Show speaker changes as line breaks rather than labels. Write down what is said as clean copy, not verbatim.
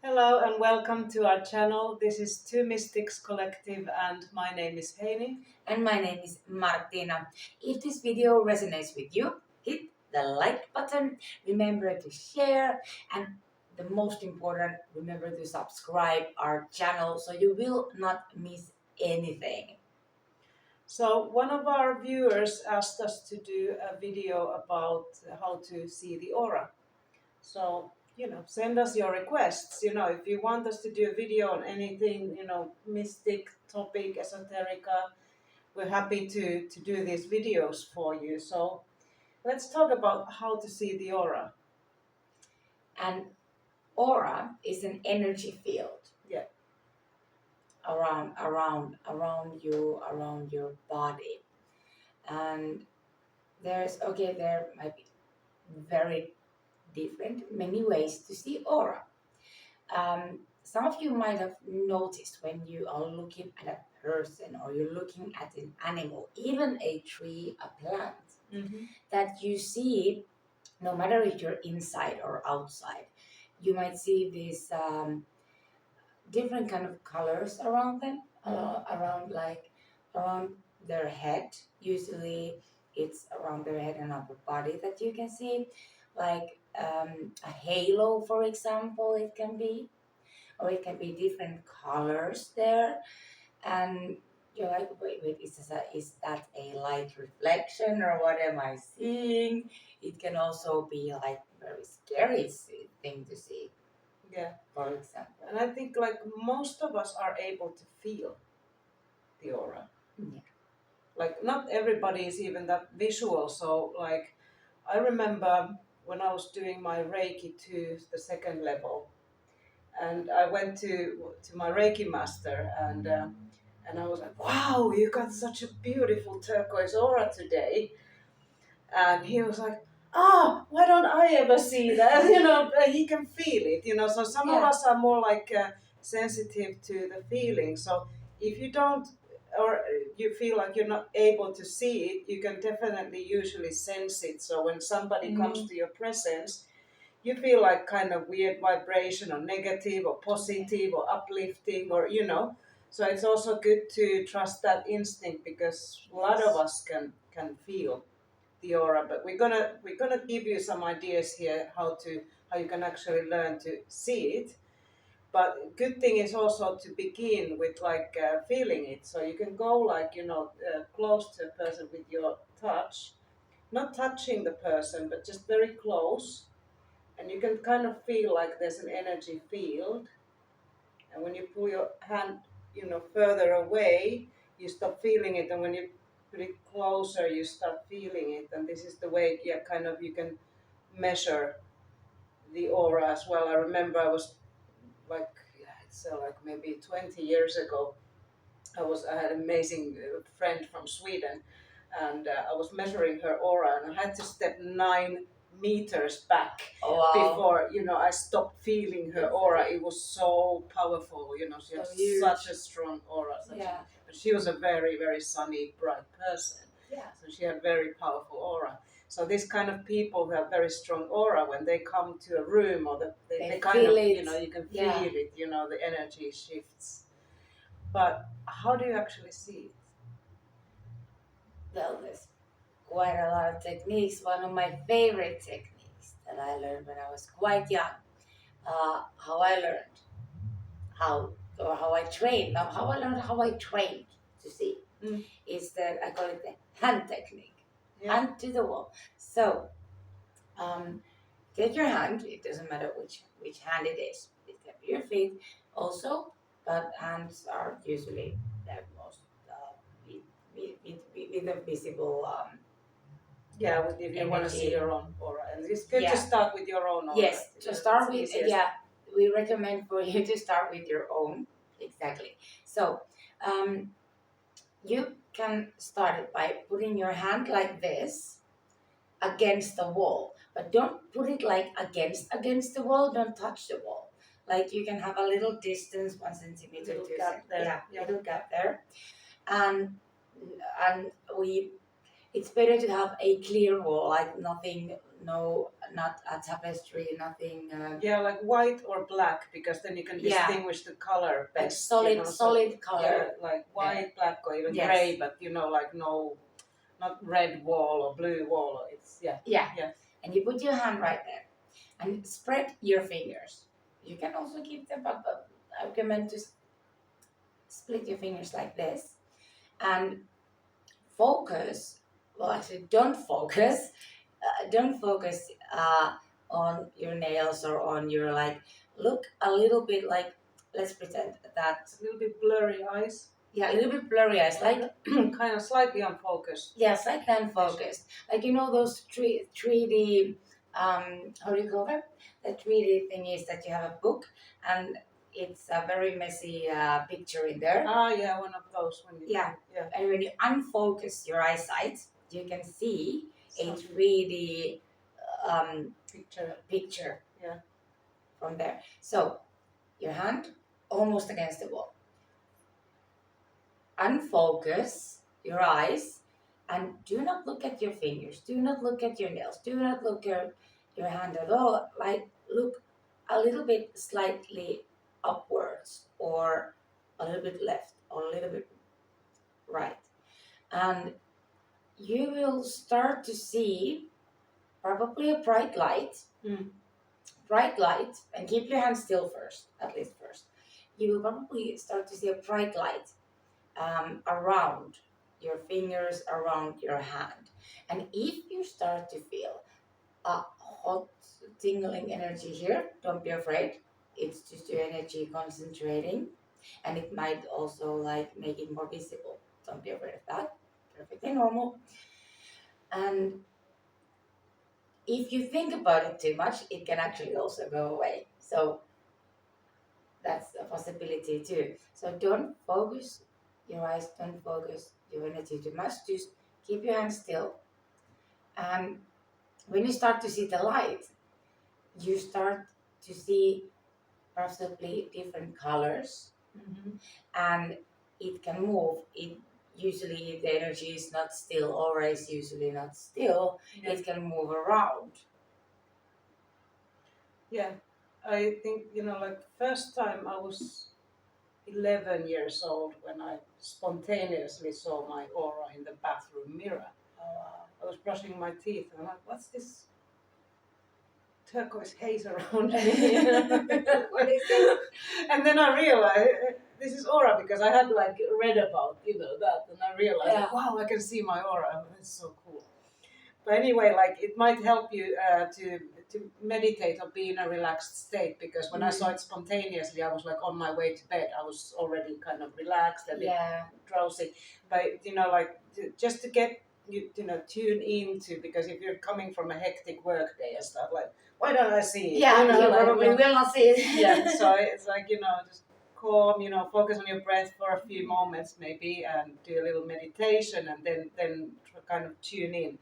Hello and welcome to our channel. This is Two Mystics Collective and my name is Heini.
And my name is Martina. If this video resonates with you, hit the like button. Remember to share, and the most important, remember to subscribe our channel so you will not miss anything.
So one of our viewers asked us to do a video about how to see the aura. So, send us your requests. If you want us to do a video on anything, mystic topic, esoterica, we're happy to do these videos for you. So let's talk about how to see the aura.
And aura is an energy field.
Yeah.
Around you, around your body. And there might be very different many ways to see aura. Some of you might have noticed when you are looking at a person or you're looking at an animal, even a tree, a plant, that you see, no matter if you're inside or outside, you might see these different kind of colors around them, around their head. Usually, it's around their head and upper body that you can see, like a halo, for example. It can be, or it can be different colors there, and you're like, wait, is that a light reflection or what am I seeing? It can also be like very scary thing to see,
Yeah.
for example.
And I think like most of us are able to feel the aura.
Yeah.
Like not everybody is even that visual. So like I remember when I was doing my Reiki to the second level, and I went to my Reiki master, and I was like, wow, you got such a beautiful turquoise aura today. And he was like, why don't I ever see that? He can feel it, So some of
Yeah.
us are more like sensitive to the feeling. So if you don't, or you feel like you're not able to see it, you can definitely usually sense it. So when somebody comes to your presence, you feel like kind of weird vibration or negative or positive or uplifting or. So it's also good to trust that instinct because a lot of us can feel the aura, but we're gonna give you some ideas here how you can actually learn to see it. But good thing is also to begin with like feeling it, so you can go like close to a person with your touch, not touching the person but just very close, and you can kind of feel like there's an energy field, and when you pull your hand further away, you stop feeling it, and when you put it closer you start feeling it, and this is the way kind of you can measure the aura as well. I remember I was like, it's like maybe 20 years ago. I had an amazing friend from Sweden, and I was measuring her aura, and I had to step 9 meters back.
Oh, wow.
Before I stopped feeling her aura. It was so powerful. She
So
had
huge.
such a strong aura.
Yeah.
But she was a very very sunny, bright person.
Yeah.
So she had very powerful aura. So these kind of people who have very strong aura, when they come to a room or they kind
feel
of
it.
you can feel
Yeah.
it. The energy shifts. But how do you actually see it?
Well, there's quite a lot of techniques. One of my favorite techniques that I learned when I was quite young. How I learned how I trained. Now, how I learned how I trained to see is that I call it the hand technique.
Yeah.
Hand to the wall. So, take your hand. It doesn't matter which hand it is. It can be your feet also, but hands are usually the most with a visible.
Yeah, if you want to see
Energy.
your own aura, and it's good
Yeah.
to start with your own aura.
Yes, to start
It's
with,
easiest.
yeah, we recommend for you to start with your own. Exactly. So, you can start it by putting your hand like this against the wall, but don't put it like against the wall. Don't touch the wall. Like you can have a little distance, 1 centimeter,
Little
2
gap there.
yeah, little gap there, and we. It's better to have a clear wall, like nothing not a tapestry, nothing.
Yeah, like white or black, because then you can
Yeah.
distinguish the color
Like
best.
solid,
you know,
solid
so,
color.
Yeah, like white, black, or even
Yes.
gray, but like no, not red wall or blue wall. It's
Yeah.
yeah.
And you put your hand right there and spread your fingers. You can also keep them, but I recommend to split your fingers like this and focus. Well, actually, don't focus on your nails or on your, like, look a little bit like, let's pretend that,
A little bit blurry eyes.
yeah, a little bit blurry eyes, like
kind of slightly unfocused.
yeah, slightly unfocused, like, you know, those 3D, how do you call them, the 3D thing is that you have a book and it's a very messy picture in there.
Ah, yeah, one of those when you
Yeah. And when you unfocus your eyesight, you can see a 3D picture
Yeah.
from there. So your hand almost against the wall. Unfocus your eyes and do not look at your fingers. Do not look at your nails. Do not look at your hand at all. Like, look a little bit slightly upwards or a little bit left or a little bit right. And you will start to see probably a bright light. Bright light, and keep your hand still first, at least first. You will probably start to see a bright light around your fingers, around your hand. And if you start to feel a hot tingling energy here, don't be afraid. It's just your energy concentrating, and it might also like make it more visible. Don't be afraid of that. Perfectly normal. And if you think about it too much, it can actually also go away. So that's a possibility too. So don't focus your eyes, don't focus your energy too much. Just keep your hands still. And when you start to see the light, you start to see possibly different colors, and it can move. It usually, the energy is not still, aura is usually not still. Yeah. It can move around.
Yeah, I think, like first time I was 11 years old when I spontaneously saw my aura in the bathroom mirror. I was brushing my teeth and I'm like, what's this turquoise haze around me? What is this? And then I realized this is aura, because I had like read about that, and I realized, wow, I can see my aura. It's so cool. But anyway, like it might help you to meditate or be in a relaxed state, because when I saw it spontaneously, I was like on my way to bed. I was already kind of relaxed and drowsy. But like just to get you tune into, because if you're coming from a hectic work day and stuff, like why don't I see it?
Yeah, you
like,
probably will not see it.
Yeah, so it's like just calm, focus on your breath for a few moments maybe, and do a little meditation, and then kind of tune in.